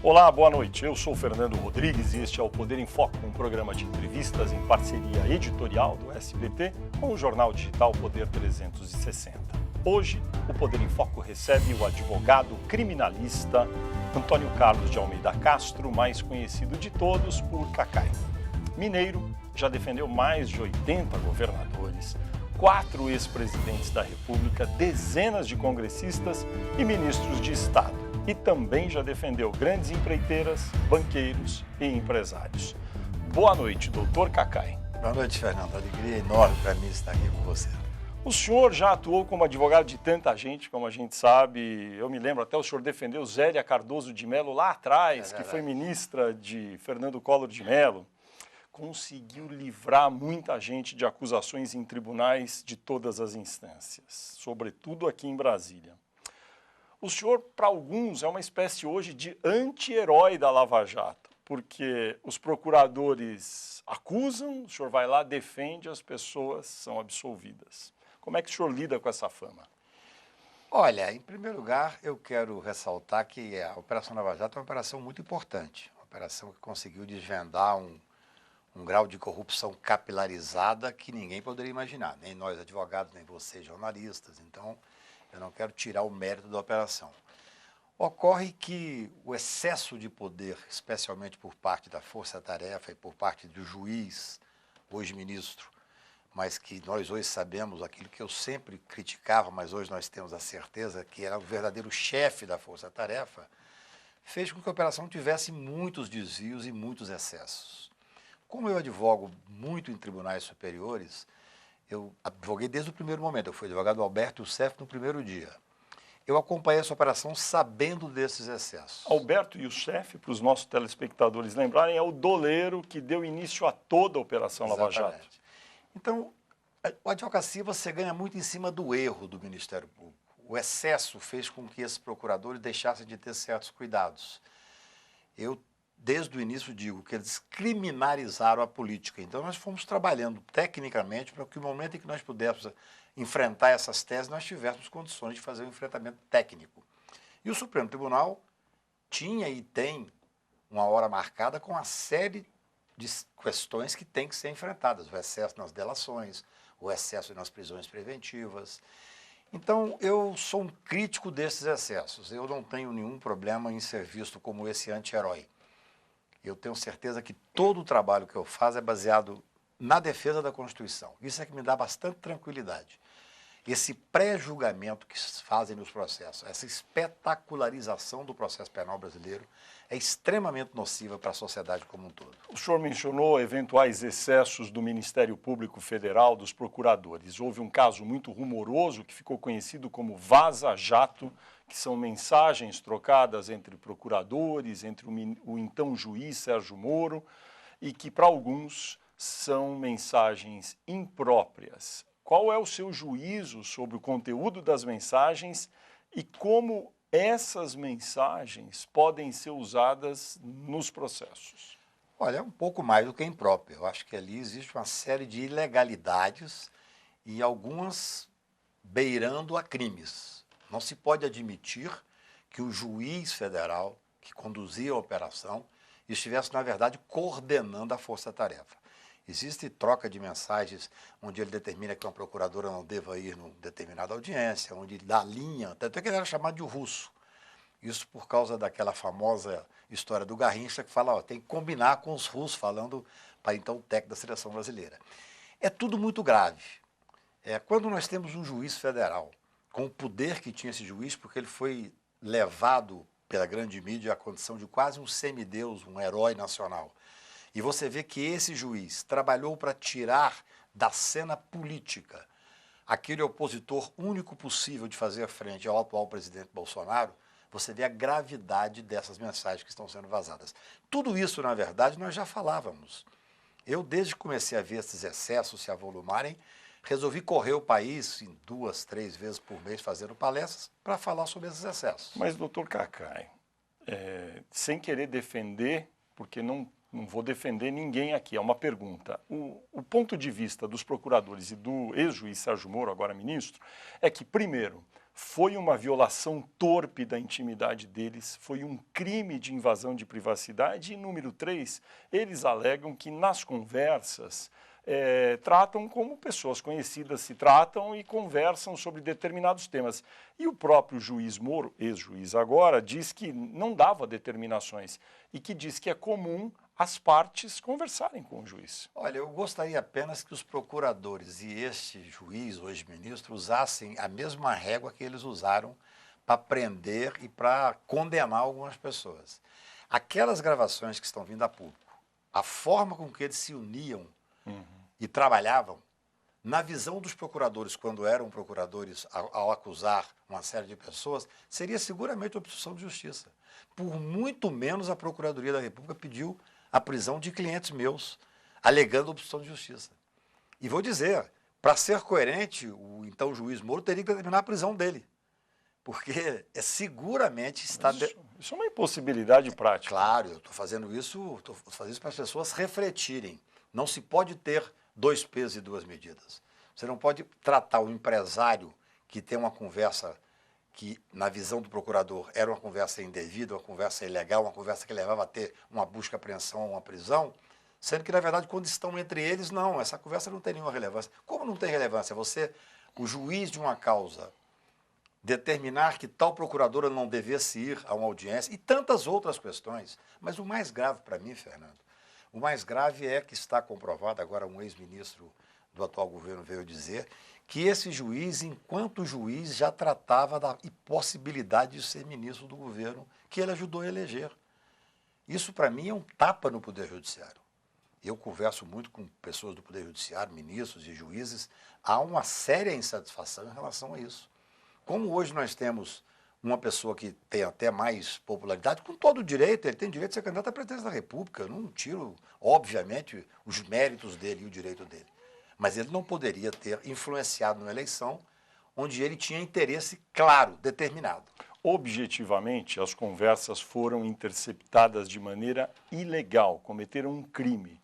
Olá, boa noite. Eu sou Fernando Rodrigues e este é o Poder em Foco, um programa de entrevistas em parceria editorial do SBT com o jornal digital Poder 360. Hoje, o Poder em Foco recebe o advogado criminalista Antônio Carlos de Almeida Castro, mais conhecido de todos por Cacai. Mineiro, já defendeu mais de 80 governadores, 4 ex-presidentes da República, dezenas de congressistas e ministros de Estado. E também já defendeu grandes empreiteiras, banqueiros e empresários. Boa noite, doutor Cacai. Boa noite, Fernando. Alegria enorme para mim estar aqui com você. O senhor já atuou como advogado de tanta gente, como a gente sabe. Eu me lembro, até o senhor defendeu Zélia Cardoso de Mello lá atrás, que foi ministra de Fernando Collor de Mello. Conseguiu livrar muita gente de acusações em tribunais de todas as instâncias, sobretudo aqui em Brasília. O senhor, para alguns, é uma espécie hoje de anti-herói da Lava Jato, porque os procuradores acusam, o senhor vai lá, defende, as pessoas são absolvidas. Como é que o senhor lida com essa fama? Olha, em primeiro lugar, eu quero ressaltar que a Operação Lava Jato é uma operação muito importante, uma operação que conseguiu desvendar um grau de corrupção capilarizada que ninguém poderia imaginar, nem nós advogados, nem vocês jornalistas. Então, eu não quero tirar o mérito da operação. Ocorre que o excesso de poder, especialmente por parte da Força-Tarefa e por parte do juiz, hoje ministro, mas que nós hoje sabemos aquilo que eu sempre criticava, mas hoje nós temos a certeza que era o verdadeiro chefe da Força-Tarefa, fez com que a operação tivesse muitos desvios e muitos excessos. Como eu advogo muito em tribunais superiores, eu advoguei desde o primeiro momento, eu fui advogado do Alberto Youssef no primeiro dia. Eu acompanhei essa operação sabendo desses excessos. Alberto Youssef, para os nossos telespectadores lembrarem, é o doleiro que deu início a toda a Operação Lava Jato. Então, a advocacia você ganha muito em cima do erro do Ministério Público. O excesso fez com que esses procuradores deixassem de ter certos cuidados. Eu, desde o início, digo que eles criminalizaram a política. Então, nós fomos trabalhando tecnicamente para que no momento em que nós pudéssemos enfrentar essas teses, nós tivéssemos condições de fazer um enfrentamento técnico. E o Supremo Tribunal tinha e tem uma hora marcada com uma série de questões que têm que ser enfrentadas. O excesso nas delações, o excesso nas prisões preventivas. Então, eu sou um crítico desses excessos. Eu não tenho nenhum problema em ser visto como esse anti-herói. Eu tenho certeza que todo o trabalho que eu faço é baseado na defesa da Constituição. Isso é que me dá bastante tranquilidade. Esse pré-julgamento que fazem nos processos, essa espetacularização do processo penal brasileiro é extremamente nociva para a sociedade como um todo. O senhor mencionou eventuais excessos do Ministério Público Federal, dos procuradores. Houve um caso muito rumoroso que ficou conhecido como Vaza Jato, que são mensagens trocadas entre procuradores, entre o então juiz Sérgio Moro, e que para alguns são mensagens impróprias. Qual é o seu juízo sobre o conteúdo das mensagens e como essas mensagens podem ser usadas nos processos? Olha, é um pouco mais do que impróprio. Eu acho que ali existe uma série de ilegalidades e algumas beirando a crimes. Não se pode admitir que o juiz federal que conduzia a operação estivesse, na verdade, coordenando a força-tarefa. Existe troca de mensagens onde ele determina que uma procuradora não deva ir numa determinada audiência, onde ele dá linha, até que ele era chamado de russo. Isso por causa daquela famosa história do Garrincha que fala, ó, tem que combinar com os russos, falando para então o técnico da seleção brasileira. É tudo muito grave. Quando nós temos um juiz federal, com o poder que tinha esse juiz, porque ele foi levado pela grande mídia à condição de quase um semideus, um herói nacional, e você vê que esse juiz trabalhou para tirar da cena política aquele opositor único possível de fazer frente ao atual presidente Bolsonaro, você vê a gravidade dessas mensagens que estão sendo vazadas. Tudo isso, na verdade, nós já falávamos. Eu, desde que comecei a ver esses excessos se avolumarem, resolvi correr o país em 2, 3 vezes por mês fazendo palestras para falar sobre esses excessos. Mas, doutor Cacai, sem querer defender, porque não vou defender ninguém aqui, é uma pergunta. O ponto de vista dos procuradores e do ex-juiz Sérgio Moro, agora ministro, é que, primeiro, foi uma violação torpe da intimidade deles, foi um crime de invasão de privacidade. E número 3, eles alegam que nas conversas tratam como pessoas conhecidas se tratam e conversam sobre determinados temas. E o próprio juiz Moro, ex-juiz agora, diz que não dava determinações e que diz que é comum as partes conversarem com o juiz. Olha, eu gostaria apenas que os procuradores e este juiz ou ex-ministro usassem a mesma régua que eles usaram para prender e para condenar algumas pessoas. Aquelas gravações que estão vindo a público, a forma com que eles se uniam e trabalhavam, na visão dos procuradores, quando eram procuradores, ao acusar uma série de pessoas, seria seguramente obstrução de justiça. Por muito menos a Procuradoria da República pediu a prisão de clientes meus, alegando obstrução de justiça. E vou dizer, para ser coerente, o então juiz Moro teria que determinar a prisão dele, porque seguramente está... Isso é uma impossibilidade prática. Claro, eu estou fazendo isso para as pessoas refletirem. Não se pode ter 2 pesos e 2 medidas. Você não pode tratar o empresário que tem uma conversa que, na visão do procurador, era uma conversa indevida, uma conversa ilegal, uma conversa que levava a ter uma busca, apreensão ou uma prisão, sendo que, na verdade, quando estão entre eles, não, essa conversa não tem nenhuma relevância. Como não tem relevância? Você, o juiz de uma causa, determinar que tal procuradora não devesse ir a uma audiência e tantas outras questões. Mas o mais grave para mim, Fernando, o mais grave é que está comprovado, agora um ex-ministro do atual governo veio dizer, que esse juiz, enquanto juiz, já tratava da impossibilidade de ser ministro do governo que ele ajudou a eleger. Isso, para mim, é um tapa no Poder Judiciário. Eu converso muito com pessoas do Poder Judiciário, ministros e juízes, há uma séria insatisfação em relação a isso. Como hoje nós temos uma pessoa que tem até mais popularidade, com todo o direito, ele tem direito de ser candidato à presidência da República, eu não tiro, obviamente, os méritos dele e o direito dele. Mas ele não poderia ter influenciado numa eleição onde ele tinha interesse claro, determinado. Objetivamente, as conversas foram interceptadas de maneira ilegal, cometeram um crime.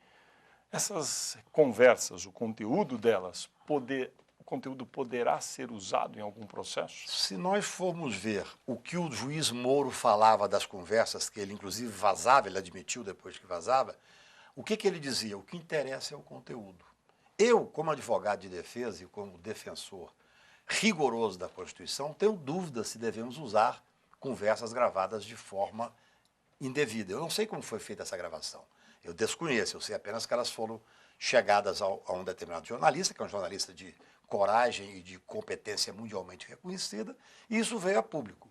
Essas conversas, o conteúdo delas, o conteúdo poderá ser usado em algum processo? Se nós formos ver o que o juiz Moro falava das conversas, que ele inclusive vazava, ele admitiu depois que vazava, o que ele dizia? O que interessa é o conteúdo. Eu, como advogado de defesa e como defensor rigoroso da Constituição, tenho dúvida se devemos usar conversas gravadas de forma indevida. Eu não sei como foi feita essa gravação. Eu desconheço, eu sei apenas que elas foram chegadas a um determinado jornalista, que é um jornalista de coragem e de competência mundialmente reconhecida, e isso veio a público.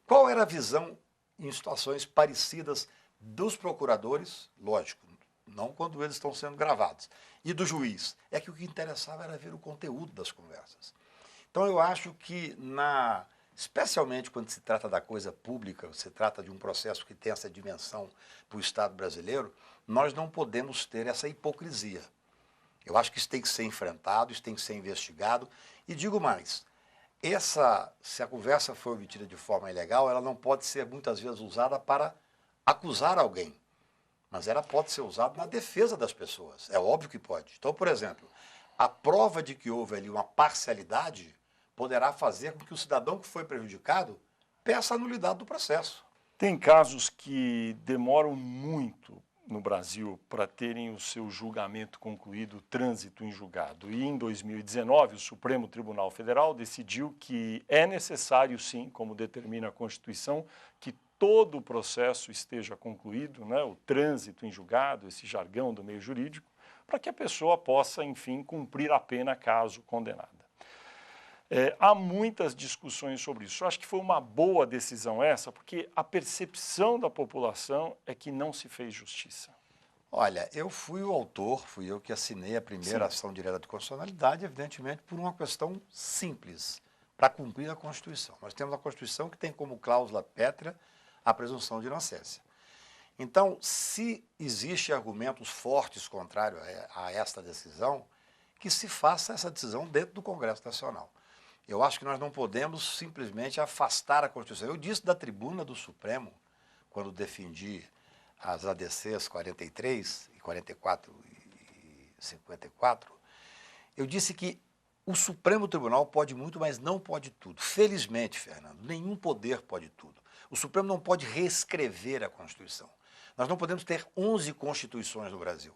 Qual era a visão em situações parecidas dos procuradores? Lógico, não quando eles estão sendo gravados. E do juiz. É que o que interessava era ver o conteúdo das conversas. Então eu acho que, especialmente quando se trata da coisa pública, se trata de um processo que tem essa dimensão para o Estado brasileiro, nós não podemos ter essa hipocrisia. Eu acho que isso tem que ser enfrentado, isso tem que ser investigado. E digo mais, se a conversa for obtida de forma ilegal, ela não pode ser muitas vezes usada para acusar alguém. Mas ela pode ser usada na defesa das pessoas. É óbvio que pode. Então, por exemplo, a prova de que houve ali uma parcialidade poderá fazer com que o cidadão que foi prejudicado peça a nulidade do processo. Tem casos que demoram muito no Brasil para terem o seu julgamento concluído, trânsito em julgado. E em 2019, o Supremo Tribunal Federal decidiu que é necessário, sim, como determina a Constituição, que todo o processo esteja concluído, né, o trânsito em julgado, esse jargão do meio jurídico, para que a pessoa possa, enfim, cumprir a pena caso condenada. Há muitas discussões sobre isso. Eu acho que foi uma boa decisão essa, porque a percepção da população é que não se fez justiça. Olha, eu fui o autor, fui eu que assinei a primeira ação direta de constitucionalidade, evidentemente por uma questão simples, para cumprir a Constituição. Nós temos a Constituição que tem como cláusula pétrea a presunção de inocência. Então, se existem argumentos fortes contrários a esta decisão, que se faça essa decisão dentro do Congresso Nacional. Eu acho que nós não podemos simplesmente afastar a Constituição. Eu disse da tribuna do Supremo, quando defendi as ADCs 43 e 44 e 54, eu disse que O Supremo Tribunal pode muito, mas não pode tudo. Felizmente, Fernando, nenhum poder pode tudo. O Supremo não pode reescrever a Constituição. Nós não podemos ter 11 constituições no Brasil.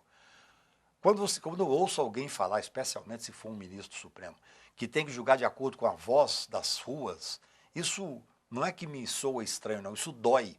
Quando eu ouço alguém falar, especialmente se for um ministro supremo, que tem que julgar de acordo com a voz das ruas, isso não é que me soa estranho, não, isso dói.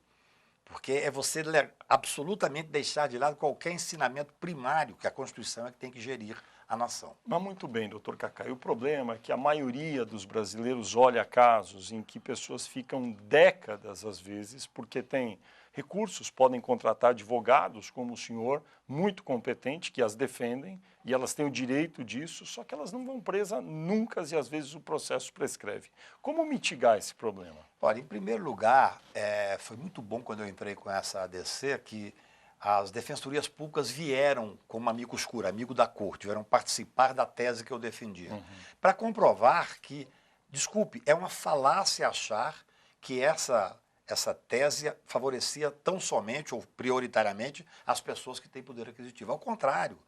Porque é você absolutamente deixar de lado qualquer ensinamento primário que a Constituição é que tem que gerir a nação. Mas muito bem, doutor Cacá. E o problema é que a maioria dos brasileiros olha casos em que pessoas ficam décadas, às vezes, porque têm recursos, podem contratar advogados como o senhor, muito competente, que as defendem, e elas têm o direito disso, só que elas não vão presas nunca e às vezes o processo prescreve. Como mitigar esse problema? Olha, em primeiro lugar, foi muito bom quando eu entrei com essa ADC que as defensorias públicas vieram como amicus curiae, amigo da corte, vieram participar da tese que eu defendia, para comprovar que, desculpe, é uma falácia achar que essa tese favorecia tão somente ou prioritariamente as pessoas que têm poder aquisitivo. Ao contrário,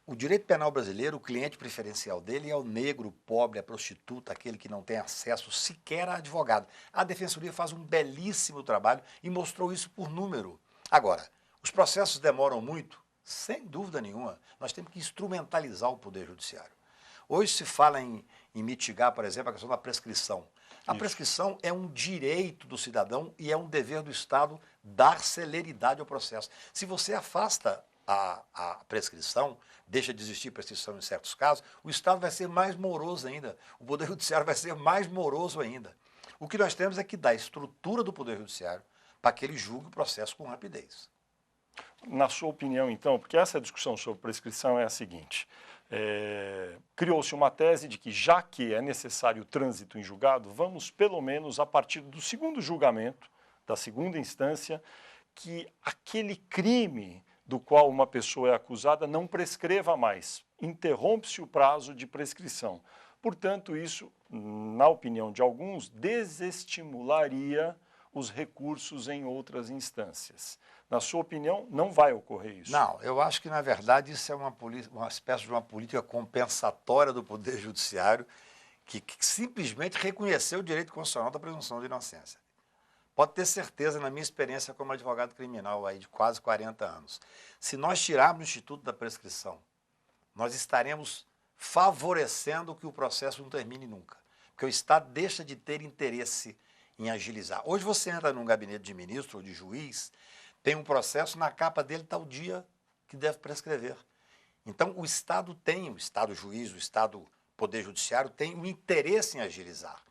o direito penal brasileiro, o cliente preferencial dele é o negro, o pobre, a prostituta, aquele que não tem acesso sequer a advogado. A Defensoria faz um belíssimo trabalho e mostrou isso por número. Agora, os processos demoram muito? Sem dúvida nenhuma. Nós temos que instrumentalizar o Poder Judiciário. Hoje se fala em mitigar, por exemplo, a questão da prescrição. A prescrição é um direito do cidadão e é um dever do Estado dar celeridade ao processo. Se você afasta a prescrição, deixa de existir prescrição em certos casos, o Estado vai ser mais moroso ainda, o Poder Judiciário vai ser mais moroso ainda. O que nós temos é que dar estrutura do Poder Judiciário para que ele julgue o processo com rapidez. Na sua opinião, então, porque essa discussão sobre prescrição é a seguinte, criou-se uma tese de que, já que é necessário o trânsito em julgado, vamos, pelo menos, a partir do segundo julgamento, da segunda instância, que aquele crime do qual uma pessoa é acusada não prescreva mais, interrompe-se o prazo de prescrição. Portanto, isso, na opinião de alguns, desestimularia os recursos em outras instâncias. Na sua opinião, não vai ocorrer isso? Não, eu acho que, na verdade, isso é uma espécie de uma política compensatória do Poder Judiciário que simplesmente reconheceu o direito constitucional da presunção de inocência. Pode ter certeza, na minha experiência como advogado criminal aí de quase 40 anos, se nós tirarmos o Instituto da Prescrição, nós estaremos favorecendo que o processo não termine nunca. Porque o Estado deixa de ter interesse em agilizar. Hoje você entra num gabinete de ministro ou de juiz, tem um processo, na capa dele está o dia que deve prescrever. Então o Estado juiz, o Estado Poder Judiciário tem um interesse em agilizar.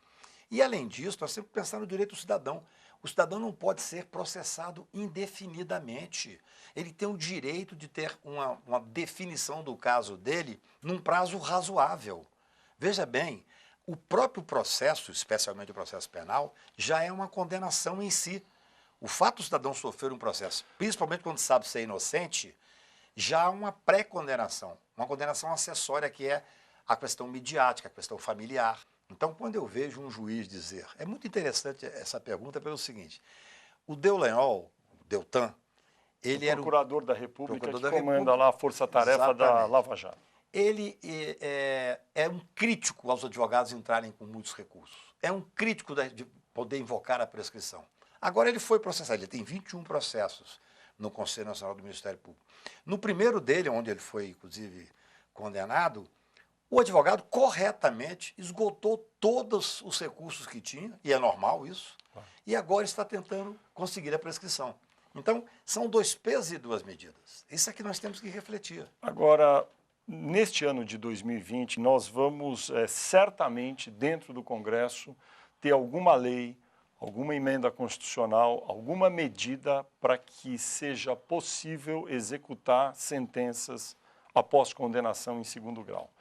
E além disso, nós temos que pensar no direito do cidadão. O cidadão não pode ser processado indefinidamente. Ele tem o direito de ter uma definição do caso dele num prazo razoável. Veja bem, o próprio processo, especialmente o processo penal, já é uma condenação em si. O fato do cidadão sofrer um processo, principalmente quando sabe ser inocente, já há uma pré-condenação, uma condenação acessória que é a questão midiática, a questão familiar. Então, quando eu vejo um juiz dizer, é muito interessante essa pergunta pelo seguinte, o Deltan, ele era o procurador da República que comanda lá a força-tarefa da Lava Jato. Ele é um crítico aos advogados entrarem com muitos recursos, é um crítico de poder invocar a prescrição. Agora ele foi processado, ele tem 21 processos no Conselho Nacional do Ministério Público. No primeiro dele, onde ele foi, inclusive, condenado, o advogado corretamente esgotou todos os recursos que tinha, e é normal isso, e agora está tentando conseguir a prescrição. Então, são dois pesos e duas medidas. Isso é que nós temos que refletir. Agora, neste ano de 2020, nós vamos certamente, dentro do Congresso, ter alguma lei, alguma emenda constitucional, alguma medida para que seja possível executar sentenças após condenação em segundo grau.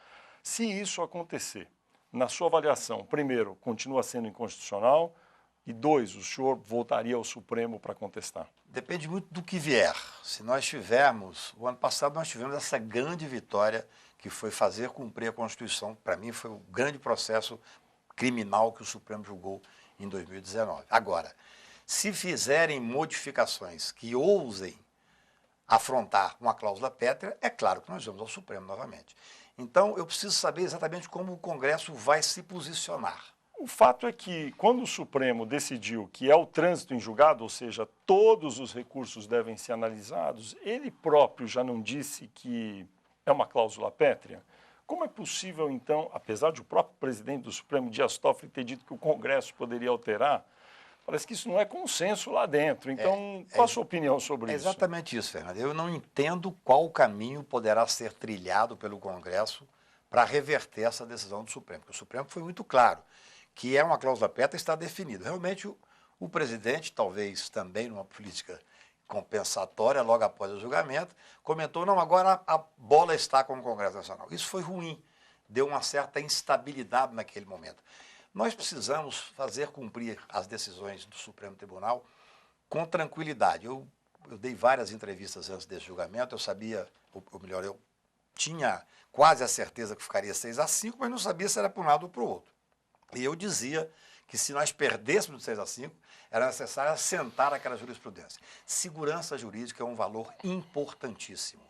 Se isso acontecer, na sua avaliação, primeiro, continua sendo inconstitucional e, dois, o senhor voltaria ao Supremo para contestar? Depende muito do que vier. Se nós tivermos, o ano passado nós tivemos essa grande vitória que foi fazer cumprir a Constituição. Para mim foi o grande processo criminal que o Supremo julgou em 2019. Agora, se fizerem modificações que ousem afrontar uma cláusula pétrea, é claro que nós vamos ao Supremo novamente. Então, eu preciso saber exatamente como o Congresso vai se posicionar. O fato é que, quando o Supremo decidiu que é o trânsito em julgado, ou seja, todos os recursos devem ser analisados, ele próprio já não disse que é uma cláusula pétrea? Como é possível, então, apesar de o próprio presidente do Supremo, Dias Toffoli, ter dito que o Congresso poderia alterar, parece que isso não é consenso lá dentro. Então, qual a sua opinião sobre isso? É exatamente isso, Fernando. Eu não entendo qual caminho poderá ser trilhado pelo Congresso para reverter essa decisão do Supremo. Porque o Supremo foi muito claro que é uma cláusula pétrea, está definido. Realmente, o presidente, talvez também numa política compensatória, logo após o julgamento, comentou, não, agora a bola está com o Congresso Nacional. Isso foi ruim, deu uma certa instabilidade naquele momento. Nós precisamos fazer cumprir as decisões do Supremo Tribunal com tranquilidade. Eu dei várias entrevistas antes desse julgamento, eu sabia, ou melhor, eu tinha quase a certeza que ficaria 6-5, mas não sabia se era para um lado ou para o outro. E eu dizia que se nós perdêssemos de 6-5, era necessário assentar aquela jurisprudência. Segurança jurídica é um valor importantíssimo.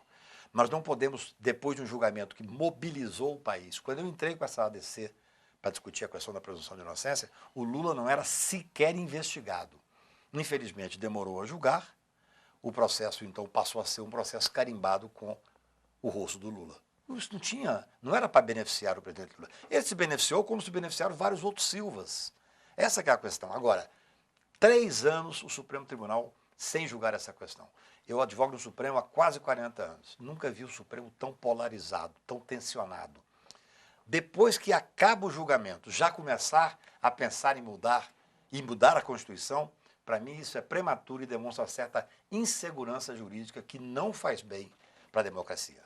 Nós não podemos, depois de um julgamento que mobilizou o país, quando eu entrei com essa ADC para discutir a questão da presunção de inocência, o Lula não era sequer investigado. Infelizmente, demorou a julgar, o processo, então, passou a ser um processo carimbado com o rosto do Lula. Isso não era para beneficiar o presidente Lula. Ele se beneficiou como se beneficiaram vários outros Silvas. Essa que é a questão. Agora, 3 anos o Supremo Tribunal sem julgar essa questão. Eu advogo no Supremo há quase 40 anos. Nunca vi o Supremo tão polarizado, tão tensionado. Depois que acaba o julgamento, já começar a pensar em mudar a Constituição, para mim isso é prematuro e demonstra certa insegurança jurídica que não faz bem para a democracia.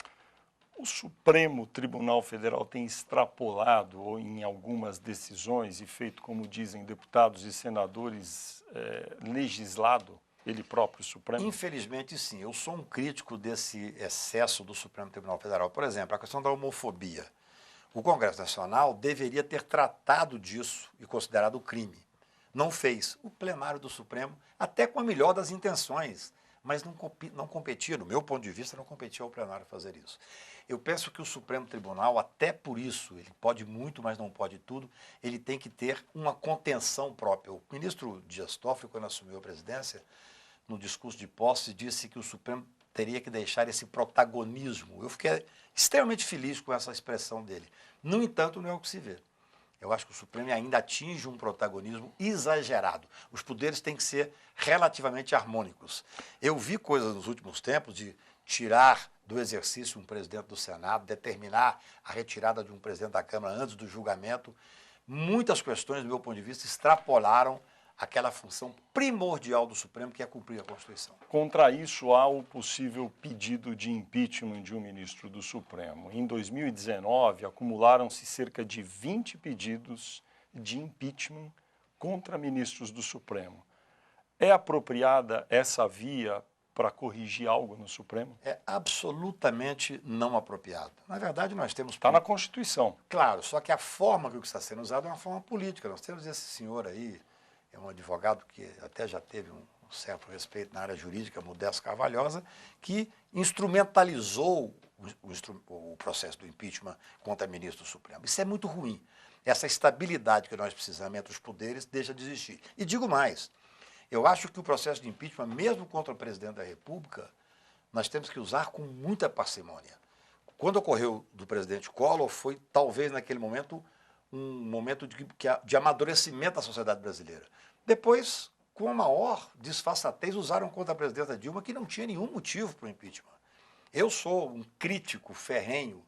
O Supremo Tribunal Federal tem extrapolado em algumas decisões e feito, como dizem deputados e senadores, legislado ele próprio, Supremo? Infelizmente, sim. Eu sou um crítico desse excesso do Supremo Tribunal Federal. Por exemplo, a questão da homofobia. O Congresso Nacional deveria ter tratado disso e considerado crime. Não fez. O plenário do Supremo, até com a melhor das intenções, mas não competia, do meu ponto de vista, não competia ao plenário fazer isso. Eu penso que o Supremo Tribunal, até por isso, ele pode muito, mas não pode tudo, ele tem que ter uma contenção própria. O ministro Dias Toffoli, quando assumiu a presidência, no discurso de posse, disse que o Supremo teria que deixar esse protagonismo. Eu fiquei extremamente feliz com essa expressão dele. No entanto, não é o que se vê. Eu acho que o Supremo ainda atinge um protagonismo exagerado. Os poderes têm que ser relativamente harmônicos. Eu vi coisas nos últimos tempos de tirar do exercício um presidente do Senado, determinar a retirada de um presidente da Câmara antes do julgamento. Muitas questões, do meu ponto de vista, extrapolaram aquela função primordial do Supremo, que é cumprir a Constituição. Contra isso, há o possível pedido de impeachment de um ministro do Supremo. Em 2019, acumularam-se cerca de 20 pedidos de impeachment contra ministros do Supremo. É apropriada essa via para corrigir algo no Supremo? É absolutamente não apropriado. Na verdade, nós temos... Está na Constituição. Claro, só que a forma que está sendo usada é uma forma política. Nós temos esse senhor aí, é um advogado que até já teve um certo respeito na área jurídica, Modesto Carvalhosa, que instrumentalizou o processo do impeachment contra ministro do Supremo. Isso é muito ruim. Essa estabilidade que nós precisamos entre os poderes deixa de existir. E digo mais, eu acho que o processo de impeachment, mesmo contra o presidente da República, nós temos que usar com muita parcimônia. Quando ocorreu do presidente Collor, foi talvez naquele momento um momento de amadurecimento da sociedade brasileira. Depois, com a maior disfarçatez, usaram contra a presidenta Dilma, que não tinha nenhum motivo para o impeachment. Eu sou um crítico ferrenho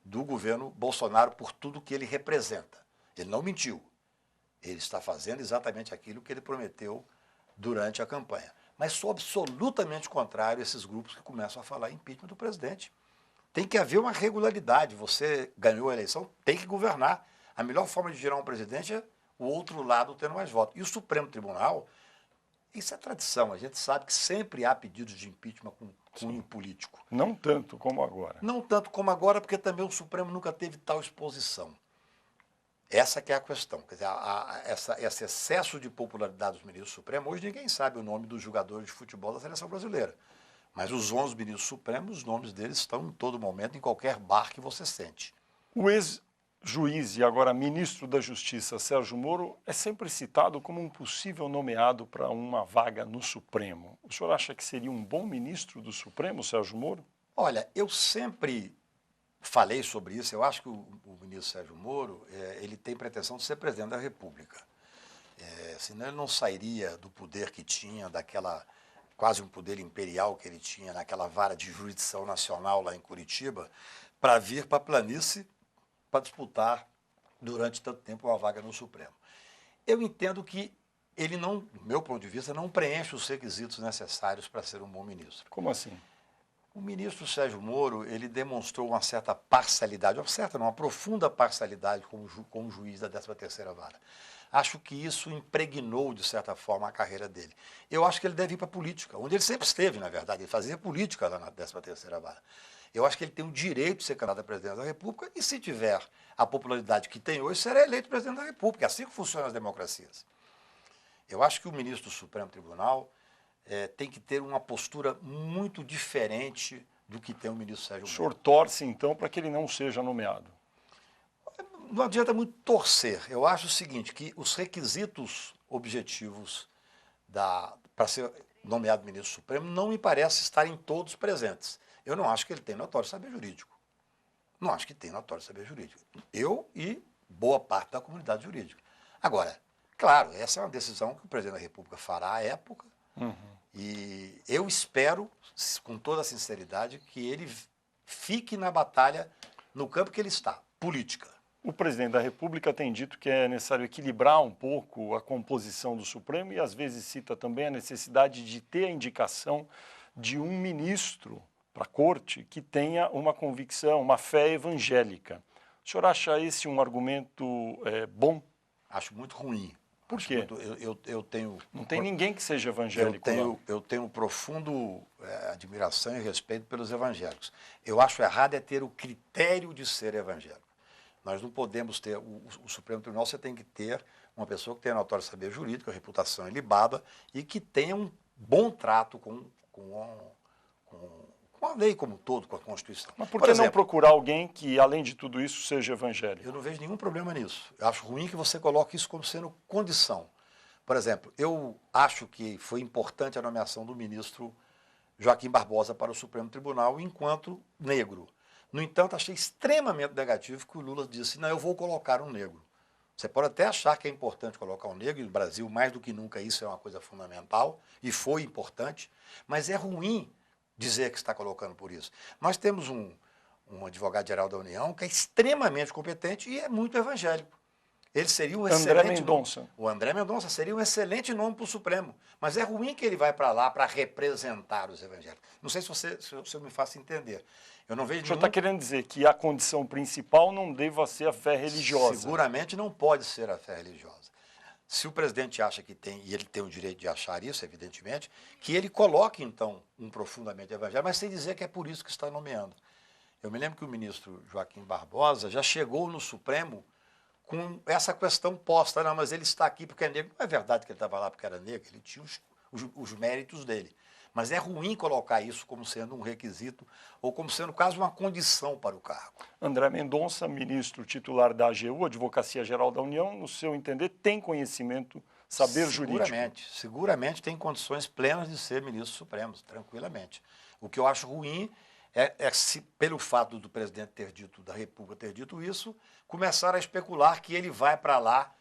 do governo Bolsonaro por tudo que ele representa. Ele não mentiu. Ele está fazendo exatamente aquilo que ele prometeu durante a campanha. Mas sou absolutamente contrário a esses grupos que começam a falar em impeachment do presidente. Tem que haver uma regularidade. Você ganhou a eleição, tem que governar. A melhor forma de gerar um presidente é o outro lado tendo mais votos. E o Supremo Tribunal, isso é tradição. A gente sabe que sempre há pedidos de impeachment com cunho político. Não tanto como agora. Não tanto como agora, porque também o Supremo nunca teve tal exposição. Essa que é a questão. Quer dizer, esse excesso de popularidade dos ministros do Supremo, hoje ninguém sabe o nome dos jogadores de futebol da seleção brasileira. Mas os 11 ministros supremos, os nomes deles estão em todo momento, em qualquer bar que você sente. O ex-juiz e agora ministro da Justiça, Sérgio Moro, é sempre citado como um possível nomeado para uma vaga no Supremo. O senhor acha que seria um bom ministro do Supremo, Sérgio Moro? Olha, eu sempre falei sobre isso. Eu acho que o ministro Sérgio Moro, ele tem pretensão de ser presidente da República. Senão ele não sairia do poder que tinha, daquela quase um poder imperial que ele tinha naquela vara de jurisdição nacional lá em Curitiba, para vir para a planície para disputar durante tanto tempo uma vaga no Supremo. Eu entendo que ele não, do meu ponto de vista, não preenche os requisitos necessários para ser um bom ministro. Como assim? O ministro Sérgio Moro, ele demonstrou uma certa parcialidade, uma profunda parcialidade como juiz da 13ª Vara. Acho que isso impregnou, de certa forma, a carreira dele. Eu acho que ele deve ir para a política, onde ele sempre esteve, na verdade. Ele fazia política lá na 13ª Vara. Eu acho que ele tem o direito de ser candidato a presidente da República e, se tiver a popularidade que tem hoje, será eleito presidente da República. É assim que funcionam as democracias. Eu acho que o ministro do Supremo Tribunal tem que ter uma postura muito diferente do que tem o ministro Sérgio Moro. O senhor torce, então, para que ele não seja nomeado? Não adianta muito torcer. Eu acho o seguinte, que os requisitos objetivos para ser nomeado ministro supremo não me parece estarem todos presentes. Eu não acho que ele tem notório saber jurídico. Não acho que tem notório saber jurídico. Eu e boa parte da comunidade jurídica. Agora, claro, essa é uma decisão que o presidente da República fará à época. E eu espero, com toda sinceridade, que ele fique na batalha no campo que ele está, política. O presidente da República tem dito que é necessário equilibrar um pouco a composição do Supremo e às vezes cita também a necessidade de ter a indicação de um ministro para a corte que tenha uma convicção, uma fé evangélica. O senhor acha esse um argumento bom? Acho muito ruim. Por quê? Eu tenho... Não tem ninguém que seja evangélico. Eu tenho profundo admiração e respeito pelos evangélicos. Eu acho errado ter o critério de ser evangélico. Nós não podemos ter, o Supremo Tribunal, você tem que ter uma pessoa que tenha notório saber jurídico, a reputação ilibada e que tenha um bom trato com a lei como um todo, com a Constituição. Mas por que não procurar alguém que, além de tudo isso, seja evangélico? Eu não vejo nenhum problema nisso. Eu acho ruim que você coloque isso como sendo condição. Por exemplo, eu acho que foi importante a nomeação do ministro Joaquim Barbosa para o Supremo Tribunal enquanto negro. No entanto, achei extremamente negativo que o Lula disse, não, eu vou colocar um negro. Você pode até achar que é importante colocar um negro, e no Brasil, mais do que nunca, isso é uma coisa fundamental, e foi importante, mas é ruim dizer que está colocando por isso. Nós temos um advogado-geral da União que é extremamente competente e é muito evangélico. Ele seria um excelente André Mendonça. O André Mendonça seria um excelente nome para o Supremo, mas é ruim que ele vai para lá para representar os evangélicos. Não sei se eu me faço entender. Eu não vejo o senhor está querendo dizer que a condição principal não deva ser a fé religiosa? Seguramente não pode ser a fé religiosa. Se o presidente acha que tem, e ele tem o direito de achar isso, evidentemente, que ele coloque, então, um profundamente evangélico, mas sem dizer que é por isso que está nomeando. Eu me lembro que o ministro Joaquim Barbosa já chegou no Supremo com essa questão posta, não, mas ele está aqui porque é negro. Não é verdade que ele estava lá porque era negro, ele tinha os méritos dele. Mas é ruim colocar isso como sendo um requisito ou como sendo, quase, uma condição para o cargo. André Mendonça, ministro titular da AGU, Advocacia Geral da União, no seu entender, tem conhecimento, saber jurídico? Seguramente tem condições plenas de ser ministro supremo, tranquilamente. O que eu acho ruim é se, pelo fato do presidente da República ter dito isso, começar a especular que ele vai para lá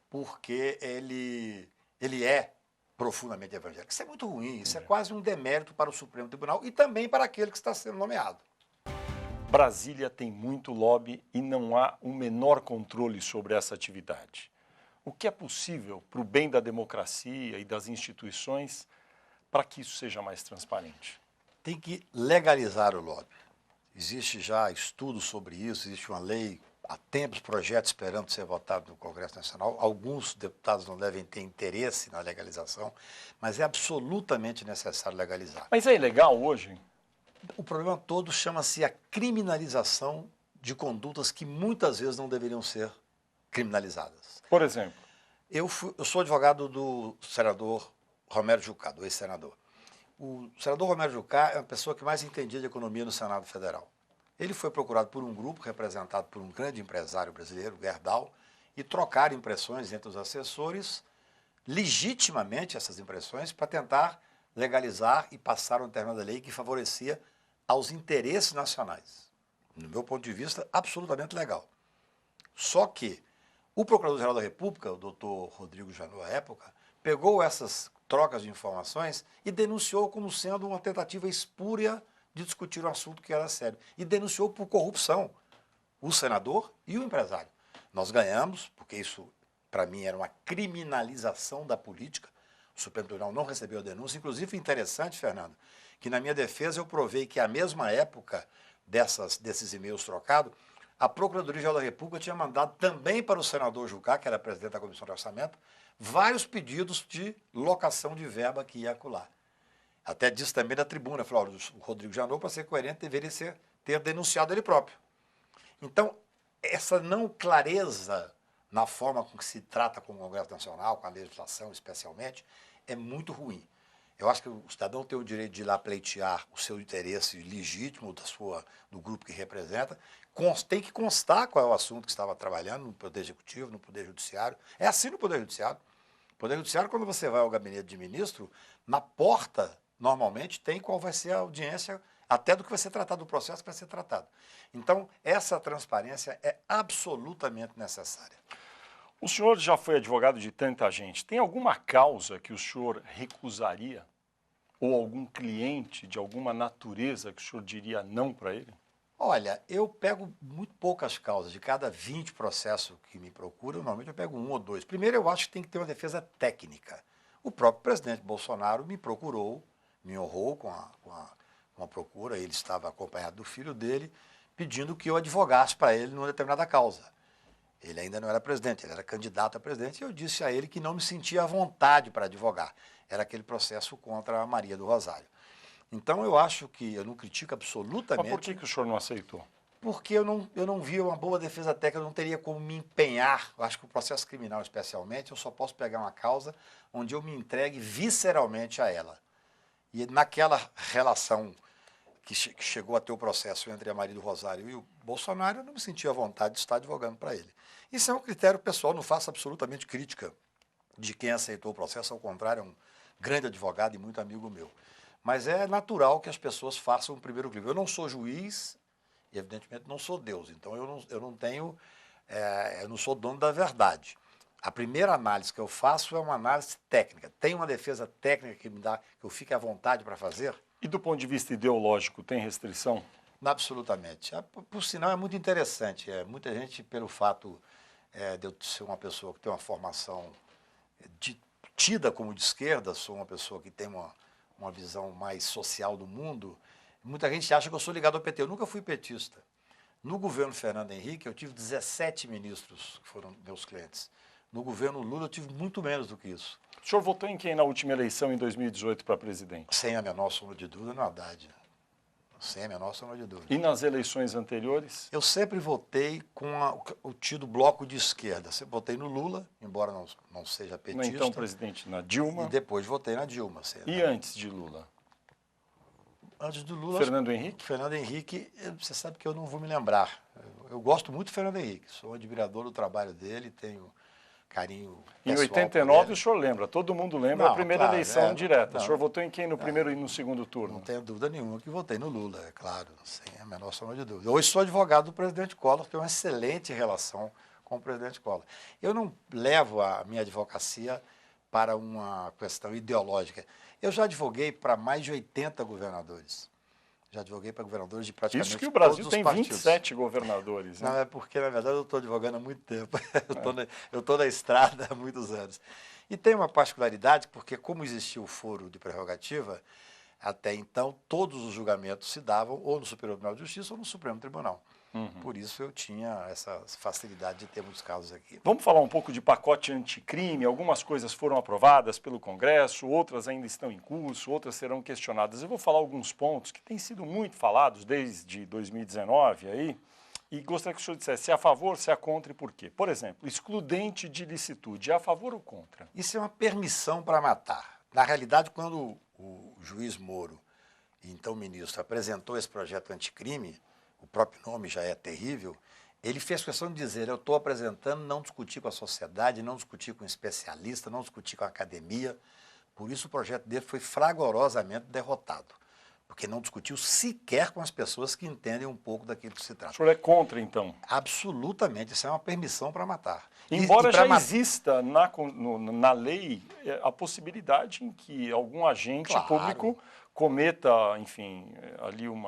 porque ele é profundamente evangélico. Isso é muito ruim, isso é quase um demérito para o Supremo Tribunal e também para aquele que está sendo nomeado. Brasília tem muito lobby e não há o menor controle sobre essa atividade. O que é possível para o bem da democracia e das instituições para que isso seja mais transparente? Tem que legalizar o lobby. Existe já estudo sobre isso, existe uma lei, há tempos projetos esperando ser votado no Congresso Nacional. Alguns deputados não devem ter interesse na legalização, mas é absolutamente necessário legalizar. Mas é ilegal hoje? O problema todo chama-se a criminalização de condutas que muitas vezes não deveriam ser criminalizadas. Por exemplo? Eu sou advogado do senador Romero Jucá, do ex-senador. O senador Romero Jucá é a pessoa que mais entendia de economia no Senado Federal. Ele foi procurado por um grupo representado por um grande empresário brasileiro, Gerdau, e trocaram impressões entre os assessores, legitimamente essas impressões, para tentar legalizar e passar uma determinada lei que favorecia aos interesses nacionais. No meu ponto de vista, absolutamente legal. Só que o Procurador-Geral da República, o doutor Rodrigo Janot, à época, pegou essas trocas de informações e denunciou como sendo uma tentativa espúria de discutir um assunto que era sério. E denunciou por corrupção o senador e o empresário. Nós ganhamos, porque isso, para mim, era uma criminalização da política. O Supremo Tribunal não recebeu a denúncia. Inclusive, interessante, Fernando, que na minha defesa eu provei que, à mesma época desses e-mails trocados, a Procuradoria-Geral da República tinha mandado também para o senador Jucá, que era presidente da Comissão de Orçamento, vários pedidos de locação de verba que ia acolá. Até disse também na tribuna, falou, o Rodrigo Janot, para ser coerente, deveria ter denunciado ele próprio. Então, essa não clareza na forma com que se trata com o Congresso Nacional, com a legislação especialmente, é muito ruim. Eu acho que o cidadão tem o direito de ir lá pleitear o seu interesse legítimo do grupo que representa, tem que constar qual é o assunto que estava trabalhando no Poder Executivo, no Poder Judiciário. É assim no Poder Judiciário. No Poder Judiciário, quando você vai ao gabinete de ministro, na porta, normalmente, tem qual vai ser a audiência, até do que vai ser tratado, do processo que vai ser tratado. Então, essa transparência é absolutamente necessária. O senhor já foi advogado de tanta gente. Tem alguma causa que o senhor recusaria? Ou algum cliente de alguma natureza que o senhor diria não para ele? Olha, eu pego muito poucas causas. De cada 20 processos que me procuram, normalmente eu pego 1 ou 2. Primeiro, eu acho que tem que ter uma defesa técnica. O próprio presidente Bolsonaro me procurou, me honrou com uma procura, ele estava acompanhado do filho dele, pedindo que eu advogasse para ele numa determinada causa. Ele ainda não era presidente, ele era candidato a presidente, e eu disse a ele que não me sentia à vontade para advogar. Era aquele processo contra a Maria do Rosário. Então, eu acho que eu não critico absolutamente... Mas por que o senhor não aceitou? Porque eu não via uma boa defesa técnica, eu não teria como me empenhar. Eu acho que o processo criminal, especialmente, eu só posso pegar uma causa onde eu me entregue visceralmente a ela. E naquela relação que chegou a ter o processo entre a Maria do Rosário e o Bolsonaro, eu não me sentia à vontade de estar advogando para ele. Isso é um critério pessoal, não faço absolutamente crítica de quem aceitou o processo, ao contrário, é um grande advogado e muito amigo meu. Mas é natural que as pessoas façam o primeiro crivo. Eu não sou juiz e, evidentemente, não sou Deus, então eu não sou dono da verdade. A primeira análise que eu faço é uma análise técnica. Tem uma defesa técnica que me dá, que eu fique à vontade para fazer? E do ponto de vista ideológico, tem restrição? Absolutamente. Por sinal, é muito interessante. Muita gente, pelo fato de eu ser uma pessoa que tem uma formação tida como de esquerda, sou uma pessoa que tem uma visão mais social do mundo, muita gente acha que eu sou ligado ao PT. Eu nunca fui petista. No governo Fernando Henrique, eu tive 17 ministros que foram meus clientes. No governo Lula, eu tive muito menos do que isso. O senhor votou em quem na última eleição, em 2018, para presidente? Sem a menor sombra de dúvida, no Haddad. Sem a menor sombra de dúvida. E nas eleições anteriores? Eu sempre votei com o tido bloco de esquerda. Sempre votei no Lula, embora não seja petista. No então presidente, na Dilma. E depois votei na Dilma. E antes de Lula? Antes do Lula... Fernando Henrique? Fernando Henrique, você sabe que eu não vou me lembrar. Eu gosto muito do Fernando Henrique. Sou um admirador do trabalho dele, tenho carinho pessoal. Em 89 o senhor lembra, todo mundo lembra, a primeira eleição direta. Não, o senhor votou em quem no primeiro e no segundo turno? Não tenho dúvida nenhuma que votei no Lula, é claro, sem a menor sombra de dúvida. Hoje sou advogado do presidente Collor, tenho uma excelente relação com o presidente Collor. Eu não levo a minha advocacia para uma questão ideológica. Eu já advoguei para mais de 80 governadores. Já advoguei para governadores de praticamente todos os partidos. Isso que o Brasil tem 27 partidos. Governadores. Né? Não, é porque, na verdade, eu estou advogando há muito tempo. Eu estou na estrada há muitos anos. E tem uma particularidade, porque como existia o foro de prerrogativa, até então todos os julgamentos se davam ou no Superior Tribunal de Justiça ou no Supremo Tribunal. Por isso eu tinha essa facilidade de ter muitos casos aqui. Vamos falar um pouco de pacote anticrime. Algumas coisas foram aprovadas pelo Congresso, outras ainda estão em curso, outras serão questionadas. Eu vou falar alguns pontos que têm sido muito falados desde 2019 aí, e gostaria que o senhor dissesse se é a favor, se é contra e por quê. Por exemplo, excludente de licitude, é a favor ou contra? Isso é uma permissão para matar. Na realidade, quando o juiz Moro, e então ministro, apresentou esse projeto anticrime, o próprio nome já é terrível, ele fez questão de dizer, eu estou apresentando, não discutir com a sociedade, não discutir com especialista, não discutir com a academia. Por isso o projeto dele foi fragorosamente derrotado, porque não discutiu sequer com as pessoas que entendem um pouco daquilo que se trata. O senhor é contra, então? Absolutamente, isso é uma permissão para matar. Embora já exista na lei a possibilidade em que algum agente público cometa, enfim, ali um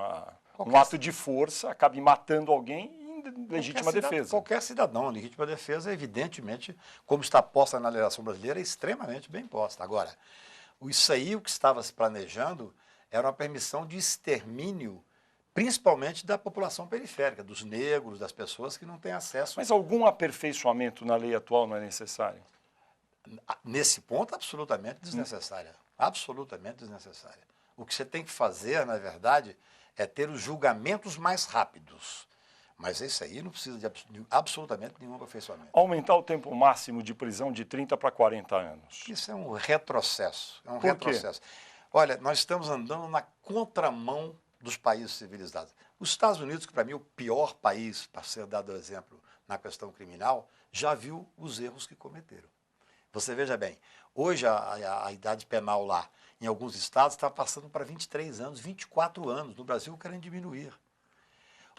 ato de força, acabe matando alguém em legítima defesa. Qualquer cidadão, a legítima defesa, evidentemente, como está posta na legislação brasileira, é extremamente bem posta. Agora, isso aí, o que estava se planejando, era uma permissão de extermínio, principalmente da população periférica, dos negros, das pessoas que não têm acesso. Mas algum aperfeiçoamento na lei atual não é necessário? Nesse ponto, absolutamente desnecessária. Absolutamente desnecessária. O que você tem que fazer, na verdade, é ter os julgamentos mais rápidos. Mas isso aí não precisa de absolutamente nenhum aperfeiçoamento. Aumentar o tempo máximo de prisão de 30 para 40 anos. Isso é um retrocesso. É um Por quê? retrocesso. Olha, nós estamos andando na contramão dos países civilizados. Os Estados Unidos, que para mim é o pior país para ser dado exemplo na questão criminal, já viu os erros que cometeram. Você veja bem, hoje a idade penal lá, em alguns estados, está passando para 23 anos, 24 anos. No Brasil, querem diminuir.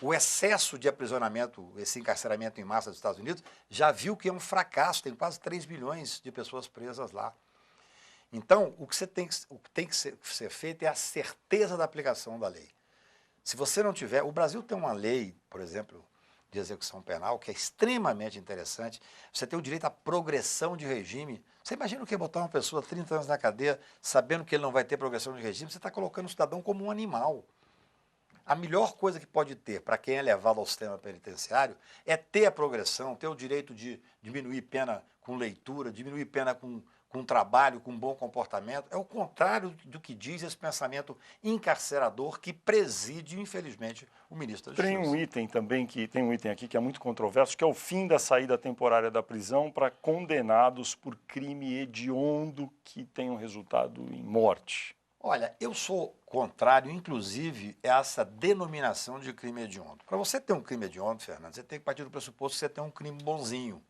O excesso de aprisionamento, esse encarceramento em massa dos Estados Unidos, já viu que é um fracasso, tem quase 3 milhões de pessoas presas lá. Então, o que tem que ser feito é a certeza da aplicação da lei. Se você não tiver... O Brasil tem uma lei, por exemplo, de execução penal, que é extremamente interessante. Você tem o direito à progressão de regime. Você imagina o que é botar uma pessoa 30 anos na cadeia, sabendo que ele não vai ter progressão de regime? Você está colocando o cidadão como um animal. A melhor coisa que pode ter para quem é levado ao sistema penitenciário é ter a progressão, ter o direito de diminuir pena com leitura, diminuir pena com trabalho, com bom comportamento. É o contrário do que diz esse pensamento encarcerador que preside, infelizmente, o ministro da Justiça. Tem um item aqui que é muito controverso, que é o fim da saída temporária da prisão para condenados por crime hediondo que tenham resultado em morte. Olha, eu sou contrário, inclusive, a essa denominação de crime hediondo. Para você ter um crime hediondo, Fernando, você tem que partir do pressuposto que você tem um crime bonzinho.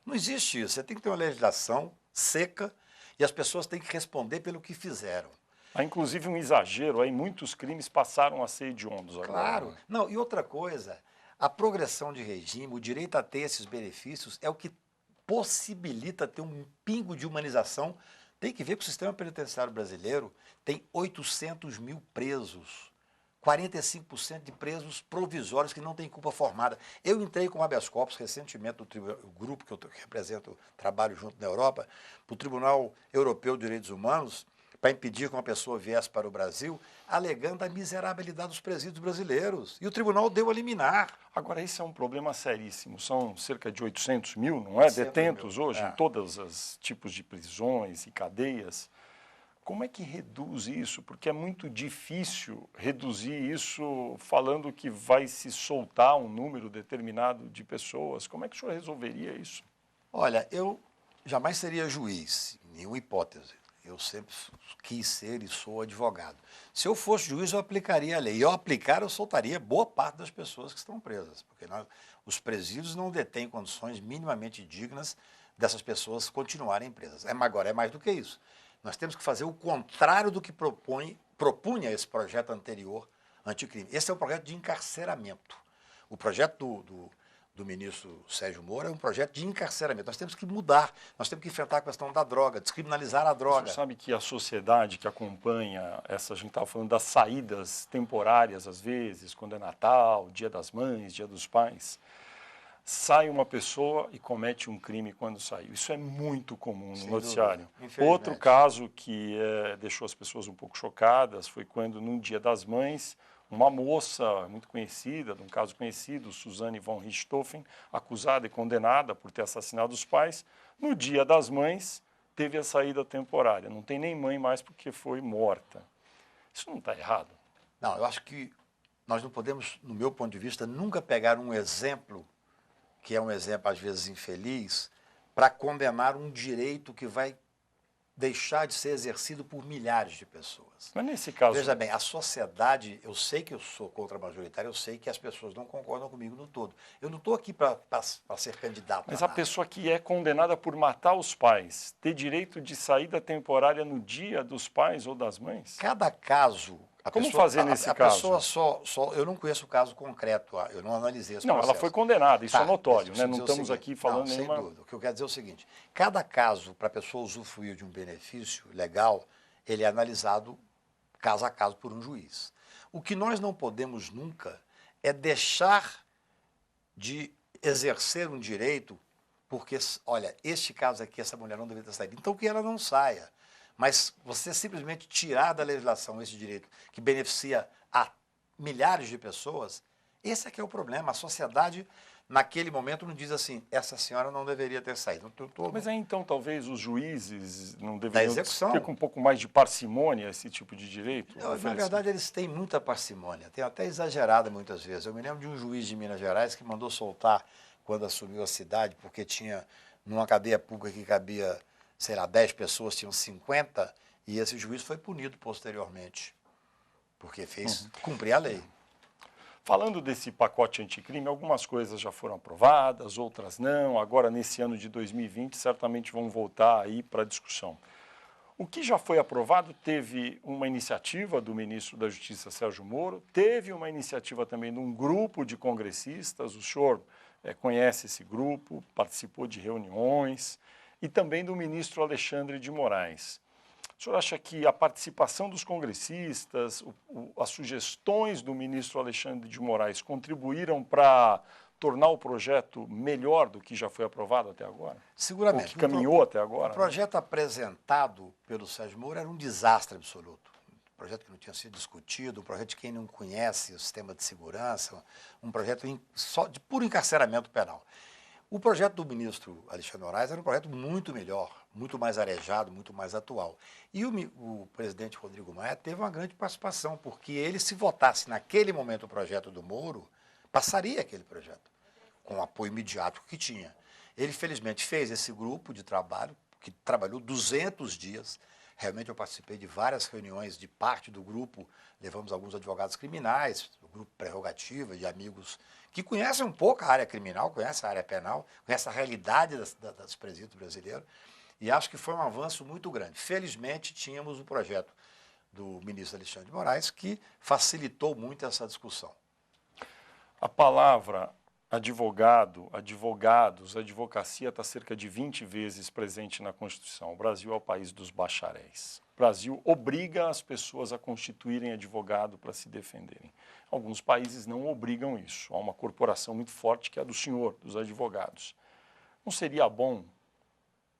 Não existe isso. Você tem que ter uma legislação seca e as pessoas têm que responder pelo que fizeram. Há, inclusive, um exagero. Aí muitos crimes passaram a ser hediondos agora. Claro. Não, e outra coisa, a progressão de regime, o direito a ter esses benefícios é o que possibilita ter um pingo de humanização. Tem que ver que o sistema penitenciário brasileiro tem 800 mil presos, 45% de presos provisórios que não têm culpa formada. Eu entrei com habeas corpus recentemente do grupo que eu represento, trabalho junto na Europa, para o Tribunal Europeu de Direitos Humanos, para impedir que uma pessoa viesse para o Brasil, alegando a miserabilidade dos presídios brasileiros. E o tribunal deu a liminar. Agora, esse é um problema seríssimo. São cerca de 800 mil, não é? Detentos hoje em todos os tipos de prisões e cadeias. Como é que reduz isso? Porque é muito difícil reduzir isso falando que vai se soltar um número determinado de pessoas. Como é que o senhor resolveria isso? Olha, eu jamais seria juiz, em nenhuma hipótese. Eu sempre quis ser e sou advogado. Se eu fosse juiz, eu aplicaria a lei. E ao aplicar, eu soltaria boa parte das pessoas que estão presas, porque os presídios não detêm condições minimamente dignas dessas pessoas continuarem presas. Agora, é mais do que isso. Nós temos que fazer o contrário do que propunha esse projeto anterior anticrime. Esse é um projeto de encarceramento. O projeto do ministro Sérgio Moro é um projeto de encarceramento. Nós temos que mudar, nós temos que enfrentar a questão da droga, descriminalizar a droga. Você sabe que a sociedade que acompanha a gente estava falando das saídas temporárias, às vezes, quando é Natal, Dia das Mães, Dia dos Pais, sai uma pessoa e comete um crime quando saiu. Isso é muito comum no noticiário. Outro caso que deixou as pessoas um pouco chocadas foi quando, no Dia das Mães, uma moça muito conhecida, de um caso conhecido, Suzane von Richthofen, acusada e condenada por ter assassinado os pais, no Dia das Mães teve a saída temporária. Não tem nem mãe mais porque foi morta. Isso não está errado? Não, eu acho que nós não podemos, no meu ponto de vista, nunca pegar um exemplo, que é um exemplo às vezes infeliz, para condenar um direito que vai deixar de ser exercido por milhares de pessoas. Mas nesse caso... Veja bem, a sociedade, eu sei que eu sou contra a majoritária, eu sei que as pessoas não concordam comigo no todo. Eu não estou aqui para ser candidato Mas a a nada. pessoa que é condenada por matar os pais, ter direito de saída temporária no dia dos pais ou das mães? Cada caso... Como fazer nesse caso? Pessoa eu não conheço o caso concreto, eu não analisei esse processo. Não, ela foi condenada, isso é notório, né? Não dizer o estamos seguinte, aqui falando sem nenhuma... dúvida. O que eu quero dizer é o seguinte, cada caso, para a pessoa usufruir de um benefício legal, ele é analisado caso a caso por um juiz. O que nós não podemos nunca é deixar de exercer um direito porque, olha, este caso aqui, essa mulher não deveria ter saído. Então que ela não saia. Mas você simplesmente tirar da legislação esse direito que beneficia a milhares de pessoas, esse é que é o problema. A sociedade, naquele momento, não diz assim, essa senhora não deveria ter saído. Mas aí, então, talvez os juízes não deveriam ter com um pouco mais de parcimônia esse tipo de direito? Não, na verdade, eles têm muita parcimônia, tem até exagerada muitas vezes. Eu me lembro de um juiz de Minas Gerais que mandou soltar quando assumiu a cidade, porque tinha, numa cadeia pública que cabia, sei lá, 10 pessoas, tinham 50, e esse juiz foi punido posteriormente, porque fez cumprir a lei. Falando desse pacote anticrime, algumas coisas já foram aprovadas, outras não. Agora, nesse ano de 2020, certamente vão voltar aí para a discussão. O que já foi aprovado teve uma iniciativa do ministro da Justiça, Sérgio Moro, teve uma iniciativa também de um grupo de congressistas, o senhor conhece esse grupo, participou de reuniões, e também do ministro Alexandre de Moraes. O senhor acha que a participação dos congressistas, as sugestões do ministro Alexandre de Moraes contribuíram para tornar o projeto melhor do que já foi aprovado até agora? Seguramente. Ou que caminhou até agora? O projeto apresentado pelo Sérgio Moro era um desastre absoluto. Um projeto que não tinha sido discutido, um projeto de quem não conhece o sistema de segurança, um projeto só de puro encarceramento penal. O projeto do ministro Alexandre de Moraes era um projeto muito melhor, muito mais arejado, muito mais atual. E o presidente Rodrigo Maia teve uma grande participação, porque ele, se votasse naquele momento o projeto do Moro, passaria aquele projeto, com o apoio imediato que tinha. Ele, felizmente, fez esse grupo de trabalho, que trabalhou 200 dias. Realmente eu participei de várias reuniões de parte do grupo, levamos alguns advogados criminais, o grupo Prerrogativa, de amigos que conhecem um pouco a área criminal, conhecem a área penal, conhecem a realidade das presídios brasileiros, e acho que foi um avanço muito grande. Felizmente, tínhamos o projeto do ministro Alexandre de Moraes, que facilitou muito essa discussão. A palavra advogado, advogados, advocacia está cerca de 20 vezes presente na Constituição. O Brasil é o país dos bacharéis. O Brasil obriga as pessoas a constituírem advogado para se defenderem. Alguns países não obrigam isso. Há uma corporação muito forte que é a do senhor, dos advogados. Não seria bom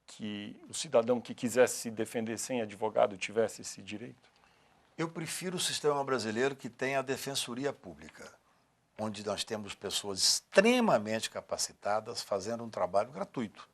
que o cidadão que quisesse se defender sem advogado tivesse esse direito? Eu prefiro o sistema brasileiro que tem a defensoria pública, onde nós temos pessoas extremamente capacitadas fazendo um trabalho gratuito.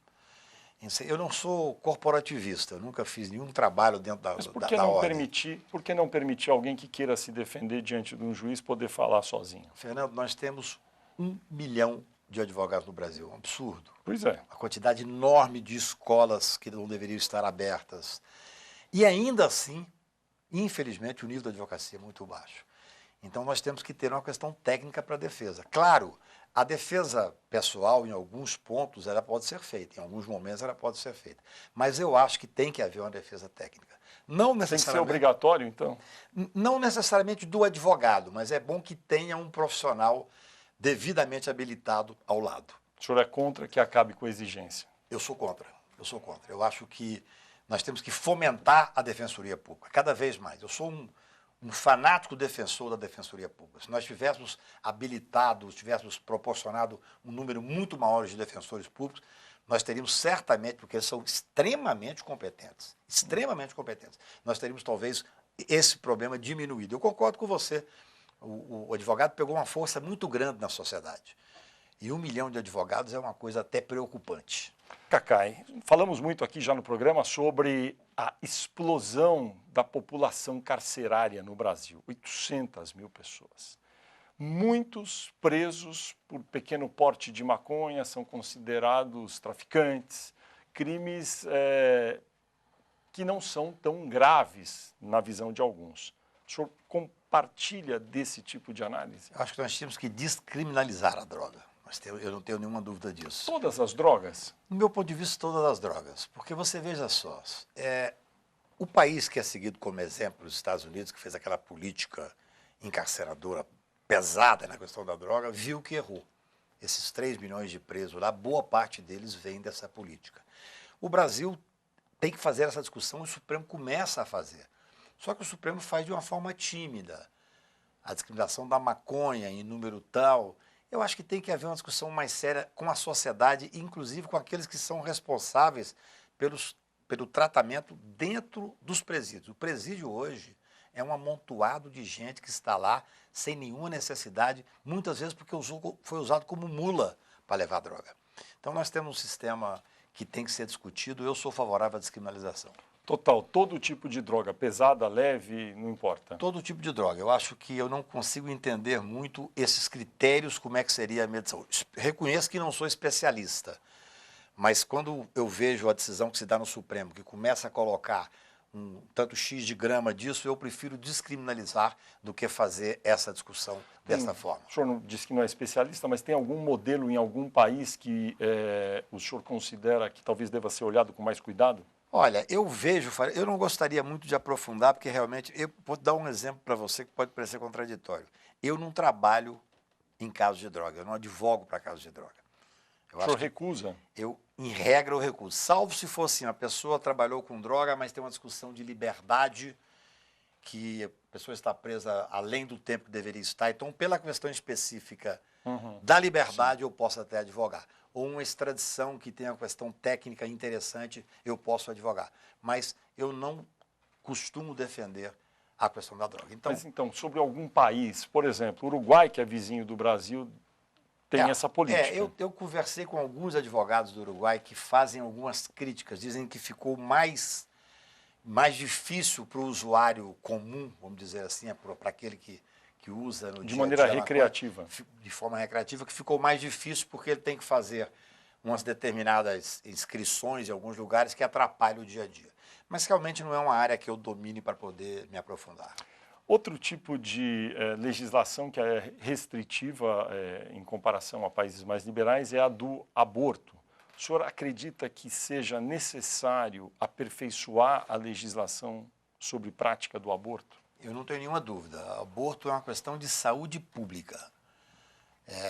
Eu não sou corporativista, eu nunca fiz nenhum trabalho dentro da ordem. Por que não permitir alguém que queira se defender diante de um juiz poder falar sozinho? Fernando, nós temos 1 milhão de advogados no Brasil, um absurdo. Pois é. Uma quantidade enorme de escolas que não deveriam estar abertas. E ainda assim, infelizmente, o nível da advocacia é muito baixo. Então, nós temos que ter uma questão técnica para a defesa. Claro, a defesa pessoal, em alguns pontos, ela pode ser feita, em alguns momentos ela pode ser feita. Mas eu acho que tem que haver uma defesa técnica. Não necessariamente, tem que ser obrigatório, então? Não necessariamente do advogado, mas é bom que tenha um profissional devidamente habilitado ao lado. O senhor é contra que acabe com a exigência? Eu sou contra. Eu acho que nós temos que fomentar a defensoria pública, cada vez mais. Eu sou um fanático defensor da defensoria pública. Se nós tivéssemos habilitado, tivéssemos proporcionado um número muito maior de defensores públicos, nós teríamos certamente, porque eles são extremamente competentes, nós teríamos talvez esse problema diminuído. Eu concordo com você, o advogado pegou uma força muito grande na sociedade. E 1 milhão de advogados é uma coisa até preocupante. Cacai, falamos muito aqui já no programa sobre a explosão da população carcerária no Brasil, 800 mil pessoas. Muitos presos por pequeno porte de maconha são considerados traficantes, crimes que não são tão graves na visão de alguns. O senhor compartilha desse tipo de análise? Eu acho que nós temos que descriminalizar a droga. Eu não tenho nenhuma dúvida disso. Todas as drogas? No meu ponto de vista, todas as drogas. Porque você veja só, o país que é seguido como exemplo, os Estados Unidos, que fez aquela política encarceradora pesada na questão da droga, viu que errou. Esses 3 milhões de presos lá, boa parte deles vem dessa política. O Brasil tem que fazer essa discussão, o Supremo começa a fazer. Só que o Supremo faz de uma forma tímida. A discriminação da maconha em número tal. Eu acho que tem que haver uma discussão mais séria com a sociedade, inclusive com aqueles que são responsáveis pelo tratamento dentro dos presídios. O presídio hoje é um amontoado de gente que está lá sem nenhuma necessidade, muitas vezes porque foi usado como mula para levar droga. Então nós temos um sistema que tem que ser discutido. Eu sou favorável à descriminalização. Total, todo tipo de droga, pesada, leve, não importa. Todo tipo de droga. Eu acho que eu não consigo entender muito esses critérios, como é que seria a medição. Reconheço que não sou especialista, mas quando eu vejo a decisão que se dá no Supremo, que começa a colocar um tanto X de grama disso, eu prefiro descriminalizar do que fazer essa discussão dessa forma. O senhor não disse que não é especialista, mas tem algum modelo em algum país que o senhor considera que talvez deva ser olhado com mais cuidado? Olha, eu não gostaria muito de aprofundar, porque realmente, eu vou dar um exemplo para você que pode parecer contraditório. Eu não trabalho em casos de droga, eu não advogo para casos de droga. O senhor recusa? Em regra, eu recuso. Salvo se for assim, a pessoa trabalhou com droga, mas tem uma discussão de liberdade, que a pessoa está presa além do tempo que deveria estar. Então, pela questão específica da liberdade, eu posso até advogar. Ou uma extradição que tenha uma questão técnica interessante, eu posso advogar. Mas eu não costumo defender a questão da droga. Mas então, sobre algum país, por exemplo, o Uruguai, que é vizinho do Brasil, tem essa política. Eu conversei com alguns advogados do Uruguai que fazem algumas críticas, dizem que ficou mais difícil para o usuário comum, vamos dizer assim, para aquele que usa no dia a dia. De maneira recreativa. De forma recreativa, que ficou mais difícil porque ele tem que fazer umas determinadas inscrições em alguns lugares que atrapalham o dia a dia. Mas realmente não é uma área que eu domine para poder me aprofundar. Outro tipo de legislação que é restritiva em comparação a países mais liberais é a do aborto. O senhor acredita que seja necessário aperfeiçoar a legislação sobre prática do aborto? Eu não tenho nenhuma dúvida. Aborto é uma questão de saúde pública.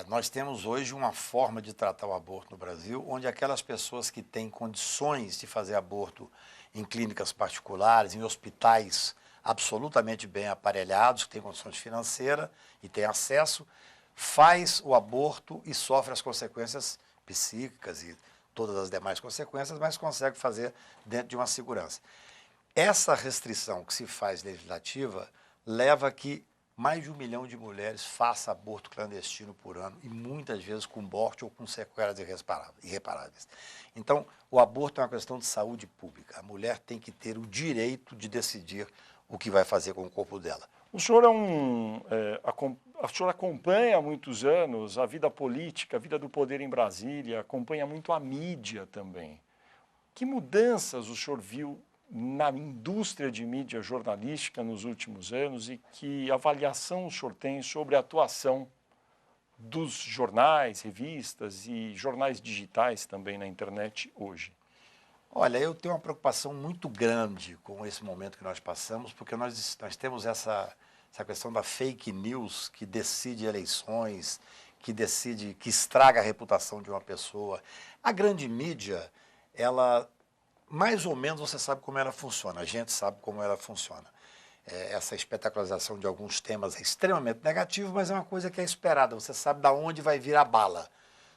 Nós temos hoje uma forma de tratar o aborto no Brasil, onde aquelas pessoas que têm condições de fazer aborto em clínicas particulares, em hospitais absolutamente bem aparelhados, que têm condições financeiras e têm acesso, faz o aborto e sofre as consequências psíquicas e todas as demais consequências, mas consegue fazer dentro de uma segurança. Essa restrição que se faz legislativa leva a que mais de 1 milhão de mulheres façam aborto clandestino por ano e muitas vezes com morte ou com sequelas irreparáveis. Então, o aborto é uma questão de saúde pública. A mulher tem que ter o direito de decidir o que vai fazer com o corpo dela. O senhor o senhor acompanha há muitos anos a vida política, a vida do poder em Brasília, acompanha muito a mídia também. Que mudanças o senhor viu na indústria de mídia jornalística nos últimos anos e que avaliação o senhor tem sobre a atuação dos jornais, revistas e jornais digitais também na internet hoje? Olha, eu tenho uma preocupação muito grande com esse momento que nós passamos, porque nós temos essa questão da fake news que decide eleições, que estraga a reputação de uma pessoa. A grande mídia, ela, mais ou menos, você sabe como ela funciona, a gente sabe como ela funciona. Essa espetacularização de alguns temas é extremamente negativa, mas é uma coisa que é esperada, você sabe de onde vai vir a bala.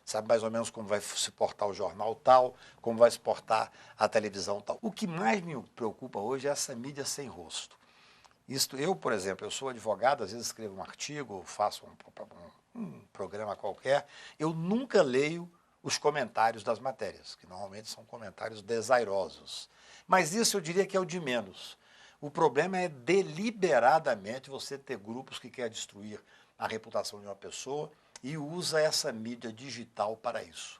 Sabe mais ou menos como vai se portar o jornal tal, como vai se portar a televisão tal. O que mais me preocupa hoje é essa mídia sem rosto. Eu, por exemplo, eu sou advogado, às vezes escrevo um artigo, faço um programa qualquer, eu nunca leio os comentários das matérias, que normalmente são comentários desairosos. Mas isso eu diria que é o de menos. O problema é deliberadamente você ter grupos que querem destruir a reputação de uma pessoa e usa essa mídia digital para isso.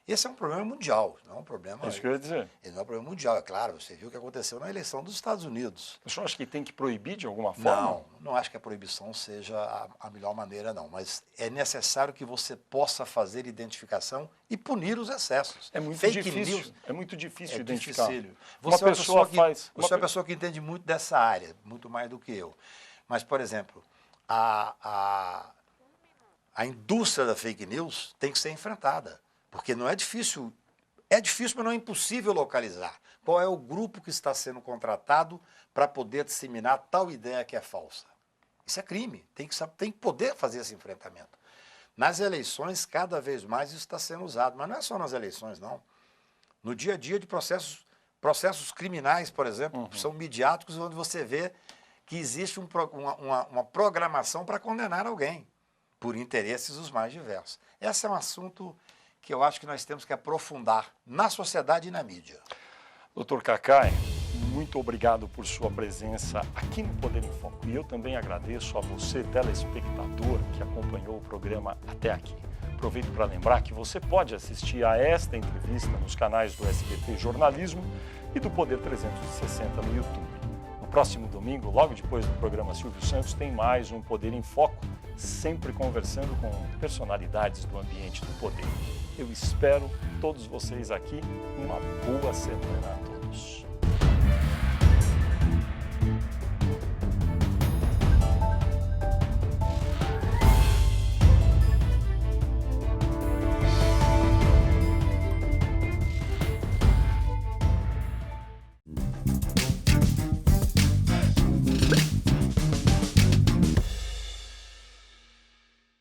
Esse é um problema mundial, não é um problema... É isso que eu ia dizer. Ele não é um problema mundial, é claro. Você viu o que aconteceu na eleição dos Estados Unidos. O senhor acha que tem que proibir de alguma forma? Não acho que a proibição seja a melhor maneira, não. Mas é necessário que você possa fazer identificação e punir os excessos. É muito Fake difícil. news É muito difícil identificar. Dificílio. Você é uma pessoa que entende muito dessa área, muito mais do que eu. Mas, por exemplo, a indústria da fake news tem que ser enfrentada. Porque não é difícil. É difícil, mas não é impossível localizar. Qual é o grupo que está sendo contratado para poder disseminar tal ideia que é falsa? Isso é crime. Tem que poder fazer esse enfrentamento. Nas eleições, cada vez mais isso está sendo usado. Mas não é só nas eleições, não. No dia a dia de processos criminais, por exemplo, são midiáticos, onde você vê que existe uma programação para condenar alguém, por interesses os mais diversos. Esse é um assunto que eu acho que nós temos que aprofundar na sociedade e na mídia. Dr. Cacai, muito obrigado por sua presença aqui no Poder em Foco. E eu também agradeço a você, telespectador, que acompanhou o programa até aqui. Aproveito para lembrar que você pode assistir a esta entrevista nos canais do SBT Jornalismo e do Poder 360 no YouTube. No próximo domingo, logo depois do programa Silvio Santos, tem mais um Poder em Foco, sempre conversando com personalidades do ambiente do poder. Eu espero todos vocês aqui. Uma boa semana a todos.